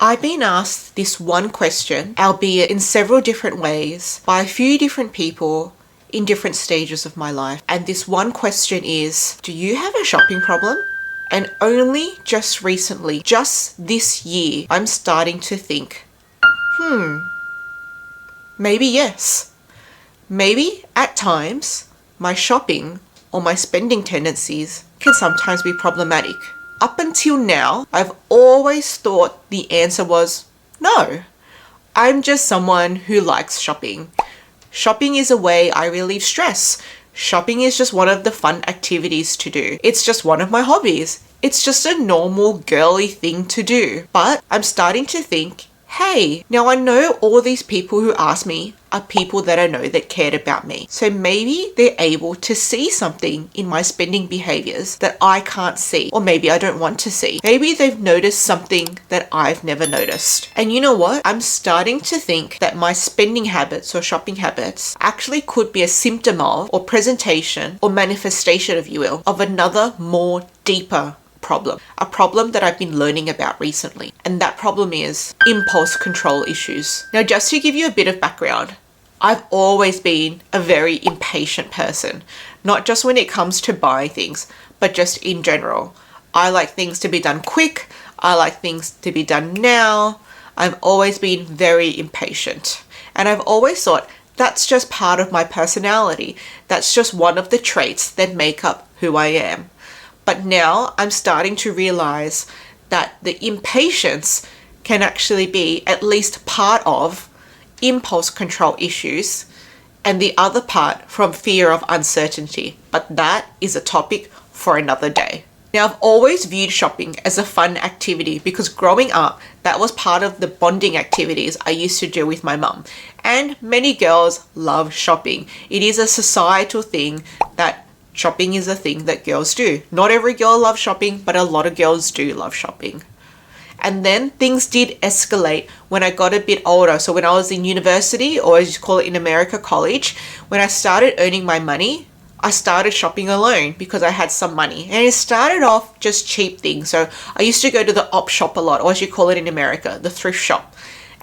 I've been asked this one question, albeit in several different ways, by a few different people in different stages of my life. And this one question is, do you have a shopping problem? And only just recently, just this year, I'm starting to think, maybe yes. Maybe at times, my shopping or my spending tendencies can sometimes be problematic. Up until now, I've always thought the answer was no. I'm just someone who likes shopping. Shopping is a way I relieve stress. Shopping is just one of the fun activities to do. It's just one of my hobbies. It's just a normal girly thing to do. But I'm starting to think, hey, now I know all these people who ask me are people that I know that cared about me. So maybe they're able to see something in my spending behaviors that I can't see, or maybe I don't want to see. Maybe they've noticed something that I've never noticed. And you know what? I'm starting to think that my spending habits or shopping habits actually could be a symptom of, or presentation, or manifestation, if you will, of another more deeper problem, a problem that I've been learning about recently. And that problem is impulse control issues. Now, just to give you a bit of background, I've always been a very impatient person, not just when it comes to buying things, but just in general. I like things to be done quick. I like things to be done now. I've always been very impatient. And I've always thought that's just part of my personality. That's just one of the traits that make up who I am. But now I'm starting to realize that the impatience can actually be at least part of impulse control issues, and the other part from fear of uncertainty. But that is a topic for another day. Now, I've always viewed shopping as a fun activity because growing up, that was part of the bonding activities I used to do with my mum. And many girls love shopping. It is a societal thing that shopping is a thing that girls do. Not every girl loves shopping, but a lot of girls do love shopping. And then things did escalate when I got a bit older. So when I was in university, or as you call it in America, college, when I started earning my money, I started shopping alone because I had some money. And it started off just cheap things. So I used to go to the op shop a lot, or as you call it in America, the thrift shop.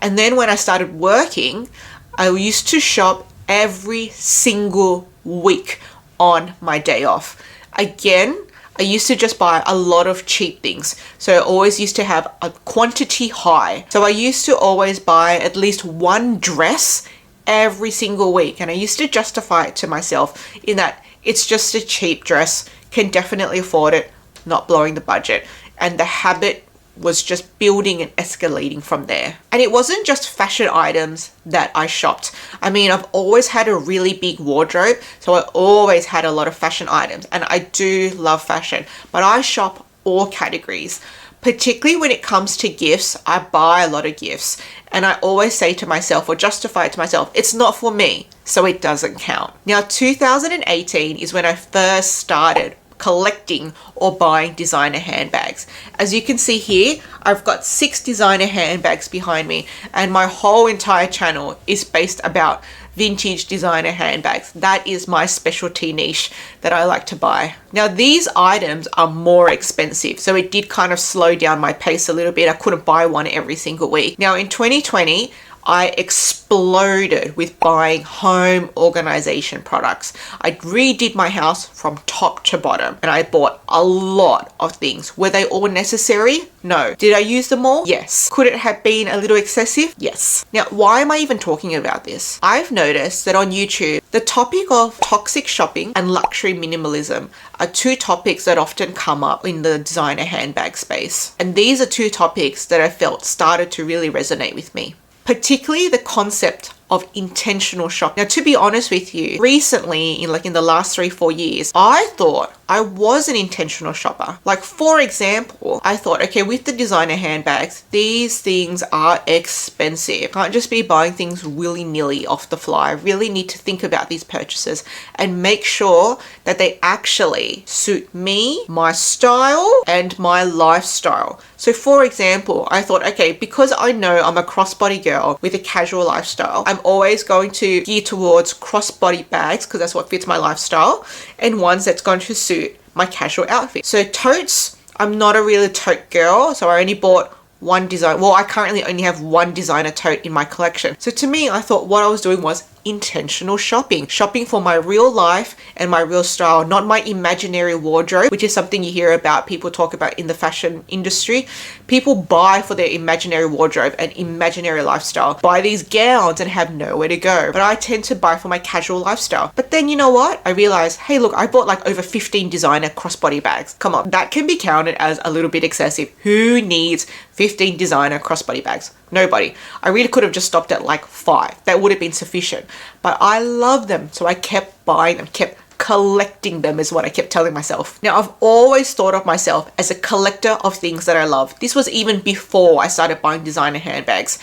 And then when I started working, I used to shop every single week on my day off. Again, I used to just buy a lot of cheap things. So I always used to have a quantity high. So I used to always buy at least one dress every single week. And I used to justify it to myself in that it's just a cheap dress, can definitely afford it, not blowing the budget. And the habit was just building and escalating from there. And it wasn't just fashion items that I shopped. I mean, I've always had a really big wardrobe, so I always had a lot of fashion items, and I do love fashion, but I shop all categories. Particularly when it comes to gifts, I buy a lot of gifts, and I always say to myself, or justify it to myself, it's not for me, so it doesn't count. Now, 2018 is when I first started collecting or buying designer handbags. As you can see here, I've got 6 designer handbags behind me, and my whole entire channel is based about vintage designer handbags. That is my specialty niche that I like to buy. Now, these items are more expensive, so it did kind of slow down my pace a little bit. I couldn't buy one every single week. Now, in 2020, I exploded with buying home organization products. I redid my house from top to bottom, and I bought a lot of things. Were they all necessary? No. Did I use them all? Yes. Could it have been a little excessive? Yes. Now, why am I even talking about this? I've noticed that on YouTube, the topic of toxic shopping and luxury minimalism are 2 topics that often come up in the designer handbag space. And these are 2 topics that I felt started to really resonate with me. Particularly the concept of intentional shopping. Now, to be honest with you, recently, in the last 3-4 years, I thought I was an intentional shopper. Like, for example, I thought, okay, with the designer handbags, these things are expensive. I can't just be buying things willy-nilly off the fly. I really need to think about these purchases and make sure that they actually suit me, my style, and my lifestyle. So for example, I thought, okay, because I know I'm a crossbody girl with a casual lifestyle, I'm always going to gear towards crossbody bags because that's what fits my lifestyle, and ones that's going to suit my casual outfit. So totes, I'm not a really tote girl, so I only bought one design. Well, I currently only have one designer tote in my collection. So to me, I thought what I was doing was intentional shopping. Shopping for my real life and my real style, not my imaginary wardrobe, which is something you hear about, people talk about in the fashion industry. People buy for their imaginary wardrobe and imaginary lifestyle, buy these gowns and have nowhere to go. But I tend to buy for my casual lifestyle. But then you know what? I realized, hey, look, I bought like over 15 designer crossbody bags. Come on, that can be counted as a little bit excessive. Who needs 15 designer crossbody bags? Nobody. I really could have just stopped at like 5. That would have been sufficient. But I love them, so I kept buying them, kept collecting them is what I kept telling myself. Now, I've always thought of myself as a collector of things that I love. This was even before I started buying designer handbags.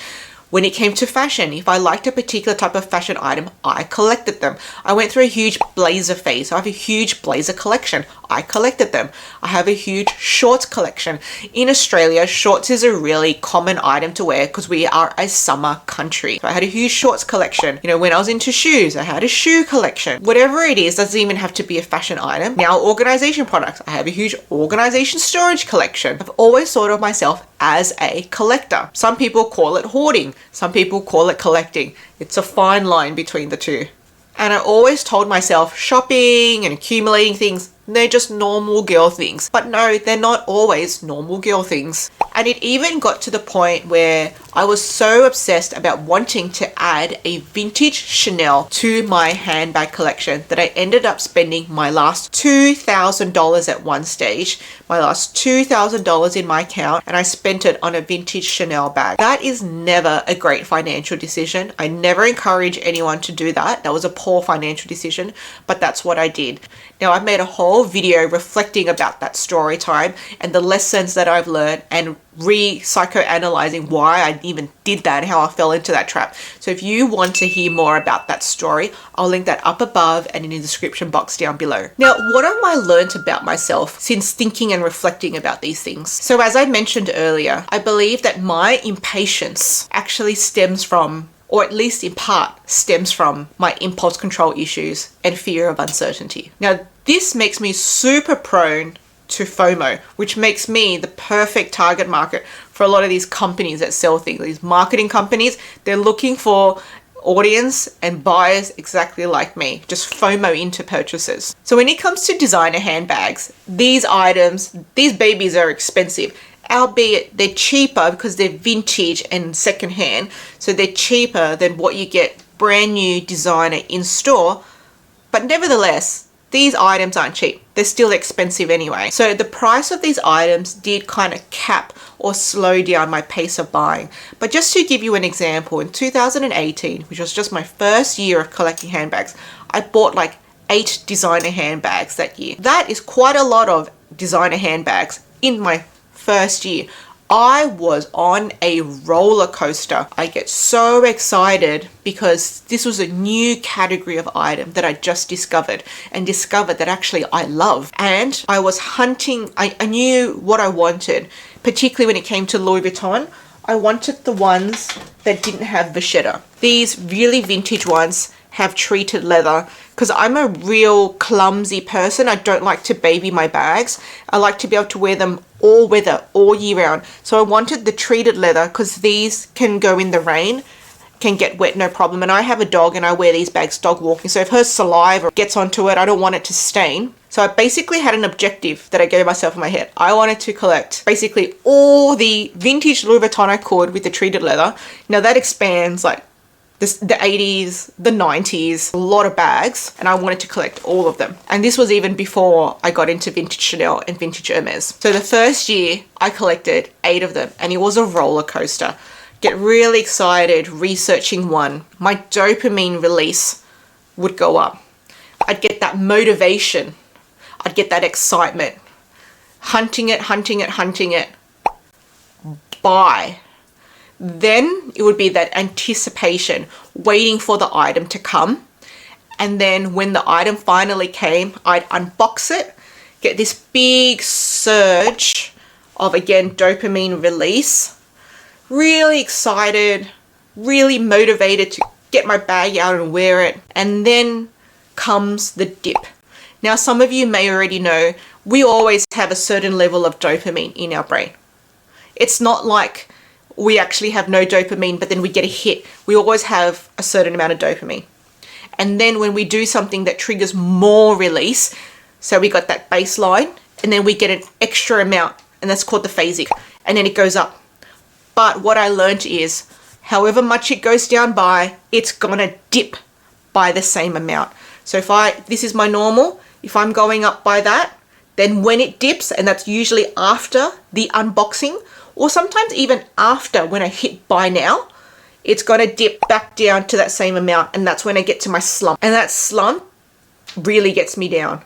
When it came to fashion, if I liked a particular type of fashion item, I collected them. I went through a huge blazer phase. I have a huge blazer collection. I collected them. I have a huge shorts collection. In Australia, shorts is a really common item to wear because we are a summer country. So I had a huge shorts collection. You know, when I was into shoes, I had a shoe collection. Whatever it is, doesn't even have to be a fashion item. Now, organization products. I have a huge organization storage collection. I've always thought of myself as a collector. Some people call it hoarding. Some people call it collecting. It's a fine line between the two. And I always told myself shopping and accumulating things, they're just normal girl things. But no, they're not always normal girl things. And it even got to the point where I was so obsessed about wanting to add a vintage Chanel to my handbag collection that I ended up spending my last $2,000 at one stage, my last $2,000 in my account, and I spent it on a vintage Chanel bag. That is never a great financial decision. I never encourage anyone to do that. That was a poor financial decision, but that's what I did. Now, I've made a whole video reflecting about that story time and the lessons that I've learned and psychoanalyzing why I even did that and how I fell into that trap. So if you want to hear more about that story, I'll link that up above and in the description box down below. Now, what have I learned about myself since thinking and reflecting about these things? So as I mentioned earlier, I believe that my impatience actually stems from, or at least in part stems from, my impulse control issues and fear of uncertainty. Now, this makes me super prone to FOMO, which makes me the perfect target market for a lot of these companies that sell things. These marketing companies, they're looking for audience and buyers exactly like me, just FOMO into purchases. So when it comes to designer handbags, these items, these babies are expensive, albeit they're cheaper because they're vintage and secondhand. So they're cheaper than what you get brand new designer in store. But nevertheless, these items aren't cheap. They're still expensive anyway. So the price of these items did kind of cap or slow down my pace of buying. But just to give you an example, in 2018, which was just my first year of collecting handbags, I bought like 8 designer handbags that year. That is quite a lot of designer handbags in my first year. I was on a roller coaster. I get so excited because this was a new category of item that I just discovered that actually I love. And I was hunting, I knew what I wanted, particularly when it came to Louis Vuitton. I wanted the ones that didn't have vachetta. These really vintage ones have treated leather because I'm a real clumsy person. I don't like to baby my bags. I like to be able to wear them all weather, all year round. So I wanted the treated leather because these can go in the rain, can get wet no problem. And I have a dog and I wear these bags dog walking. So if her saliva gets onto it, I don't want it to stain. So I basically had an objective that I gave myself in my head. I wanted to collect basically all the vintage Louis Vuitton I could with the treated leather. Now that expands like the 80s, the 90s, a lot of bags, and I wanted to collect all of them. And this was even before I got into vintage Chanel and vintage Hermes. So the first year I collected 8 of them and it was a roller coaster. Get really excited researching one. My dopamine release would go up. I'd get that motivation. I'd get that excitement. Hunting it. Buy. Then it would be that anticipation, waiting for the item to come. And then when the item finally came, I'd unbox it, get this big surge of, again, dopamine release. Really excited, really motivated to get my bag out and wear it. And then comes the dip. Now, some of you may already know, we always have a certain level of dopamine in our brain. It's not like we actually have no dopamine, but then we get a hit. We always have a certain amount of dopamine. And then when we do something that triggers more release, so we got that baseline, and then we get an extra amount, and that's called the phasic, and then it goes up. But what I learned is, however much it goes down by, it's gonna dip by the same amount. So if this is my normal, if I'm going up by that, then when it dips, and that's usually after the unboxing, or sometimes even after when I hit buy now, it's gonna dip back down to that same amount, and that's when I get to my slump. And that slump really gets me down.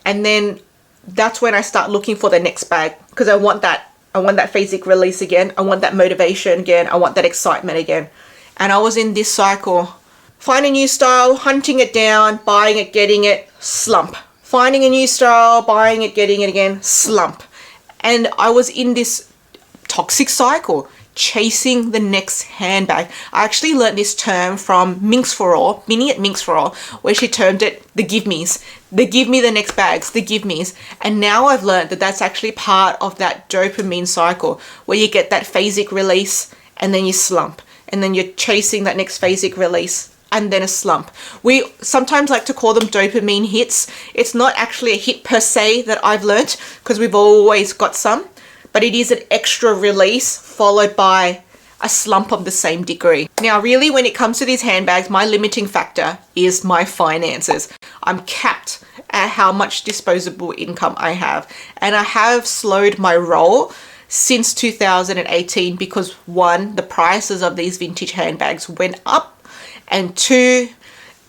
And then that's when I start looking for the next bag, because I want that phasic release again. I want that motivation again. I want that excitement again. And I was in this cycle. Find a new style, hunting it down, buying it, getting it, slump. Finding a new style, buying it, getting it again, slump. And I was in this toxic cycle, chasing the next handbag. I actually learned this term from Minx for All, Minnie at Minx for All, where she termed it the give me's. The give me the next bags, the give me's. And now I've learned that that's actually part of that dopamine cycle, where you get that phasic release and then you slump. And then you're chasing that next phasic release and then a slump. We sometimes like to call them dopamine hits. It's not actually a hit per se that I've learnt, because we've always got some, but it is an extra release followed by a slump of the same degree. Now, really, when it comes to these handbags, my limiting factor is my finances. I'm capped at how much disposable income I have. And I have slowed my roll since 2018 because, one, the prices of these vintage handbags went up, and two,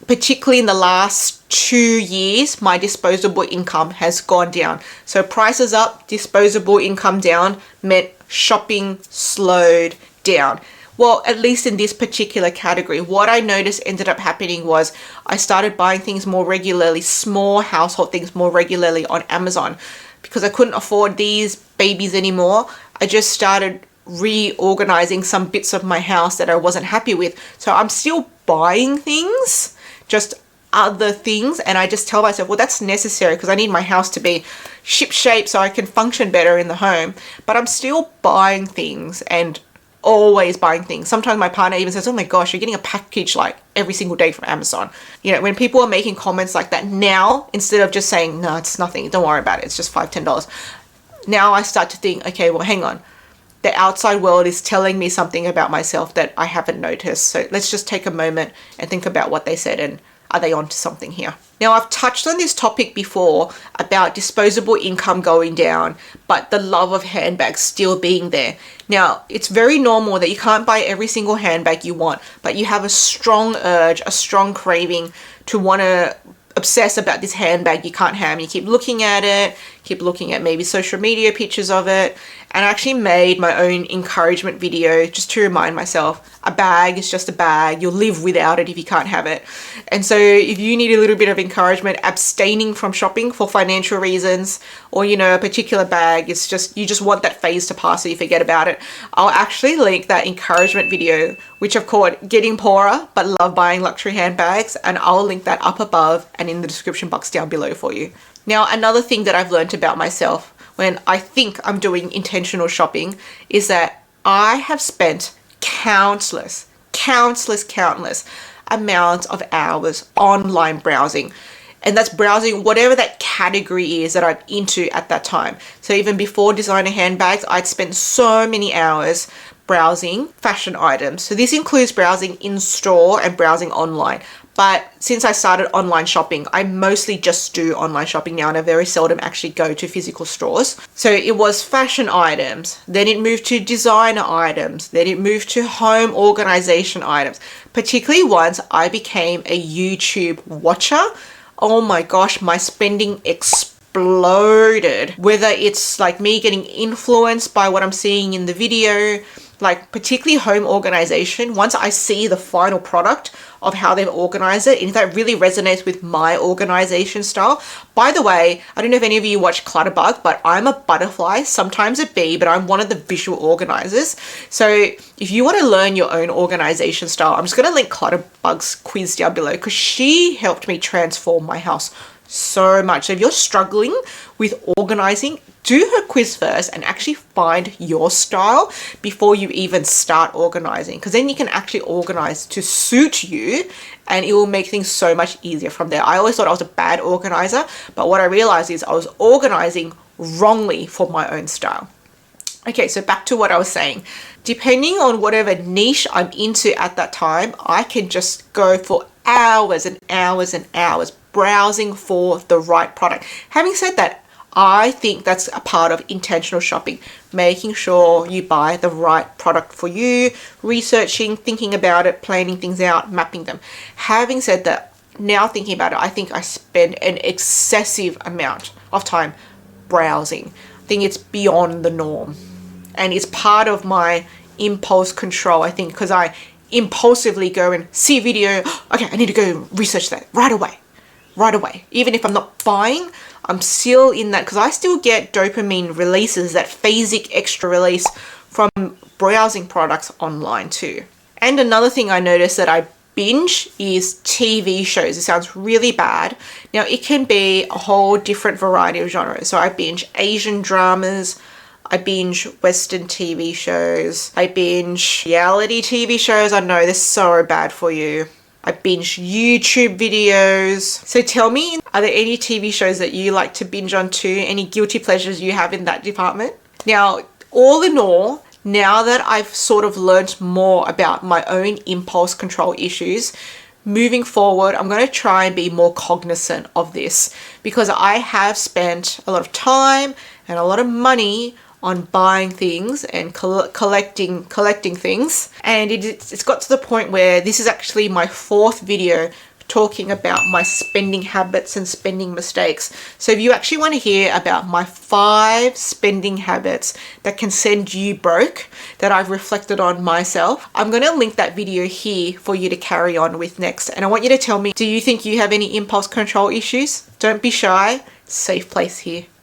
particularly in the last 2 years, my disposable income has gone down. So prices up, disposable income down meant shopping slowed down. Well, at least in this particular category, what I noticed ended up happening was I started buying things more regularly, small household things more regularly on Amazon, because I couldn't afford these babies anymore. I just started reorganizing some bits of my house that I wasn't happy with. So I'm still buying things, just other things, and I just tell myself, well, that's necessary because I need my house to be ship shape so I can function better in the home. But I'm still buying things, and always buying things. Sometimes my partner even says, oh my gosh, you're getting a package like every single day from Amazon. You know, when people are making comments like that now, instead of just saying, no, it's nothing, don't worry about it, it's just $5-10, now I start to think, okay, well, hang on, the outside world is telling me something about myself that I haven't noticed. So let's just take a moment and think about what they said, and are they onto something here? Now, I've touched on this topic before about disposable income going down, but the love of handbags still being there. Now, it's very normal that you can't buy every single handbag you want, but you have a strong urge, a strong craving to want to obsess about this handbag you can't have. You keep looking at it, keep looking at maybe social media pictures of it. And I actually made my own encouragement video just to remind myself, a bag is just a bag. You'll live without it if you can't have it. And so if you need a little bit of encouragement, abstaining from shopping for financial reasons, or, you know, a particular bag, it's just, you just want that phase to pass so you forget about it, I'll actually link that encouragement video, which I've called Getting Poorer But Love Buying Luxury Handbags, and I'll link that up above and in the description box down below for you. Now, another thing that I've learned about myself when I think I'm doing intentional shopping is that I have spent countless amounts of hours online browsing. And that's browsing whatever that category is that I'm into at that time. So even before designer handbags, I'd spent so many hours browsing fashion items. So this includes browsing in store and browsing online. But since I started online shopping, I mostly just do online shopping now, and I very seldom actually go to physical stores. So it was fashion items, then it moved to designer items, then it moved to home organization items. Particularly once I became a YouTube watcher, oh my gosh, my spending exploded. Whether it's like me getting influenced by what I'm seeing in the video, like particularly home organization, once I see the final product of how they've organized it, and if that really resonates with my organization style. By the way, I don't know if any of you watch Clutterbug, but I'm a butterfly, sometimes a bee, but I'm one of the visual organizers. So if you want to learn your own organization style, I'm just going to link Clutterbug's quiz down below, because she helped me transform my house so much. So if you're struggling with organizing, do her quiz first and actually find your style before you even start organizing, because then you can actually organize to suit you and it will make things so much easier from there. I always thought I was a bad organizer, but what I realized is I was organizing wrongly for my own style. Okay, so back to what I was saying. Depending on whatever niche I'm into at that time, I can just go for hours and hours and hours browsing for the right product. Having said that, I think that's a part of intentional shopping, making sure you buy the right product for you, researching, thinking about it, planning things out, mapping them. Having said that, now thinking about it, I think I spend an excessive amount of time browsing. I think it's beyond the norm. And it's part of my impulse control, I think, because I impulsively go and see a video. Okay, I need to go research that right away. Even if I'm not buying, I'm still in that, because I still get dopamine releases, that phasic extra release from browsing products online too. And another thing I noticed that I binge is TV shows. It sounds really bad. Now, it can be a whole different variety of genres. So I binge Asian dramas, I binge Western TV shows, I binge reality TV shows. I know they're so bad for you. I binge YouTube videos. So tell me, are there any TV shows that you like to binge on too? Any guilty pleasures you have in that department? Now, all in all, now that I've sort of learned more about my own impulse control issues, moving forward, I'm going to try and be more cognizant of this, because I have spent a lot of time and a lot of money on buying things and collecting things, and it's got to the point where this is actually my 4th video talking about my spending habits and spending mistakes. So if you actually want to hear about my 5 spending habits that can send you broke, that I've reflected on myself, I'm going to link that video here for you to carry on with next. And I want you to tell me, do you think you have any impulse control issues? Don't be shy. Safe place here.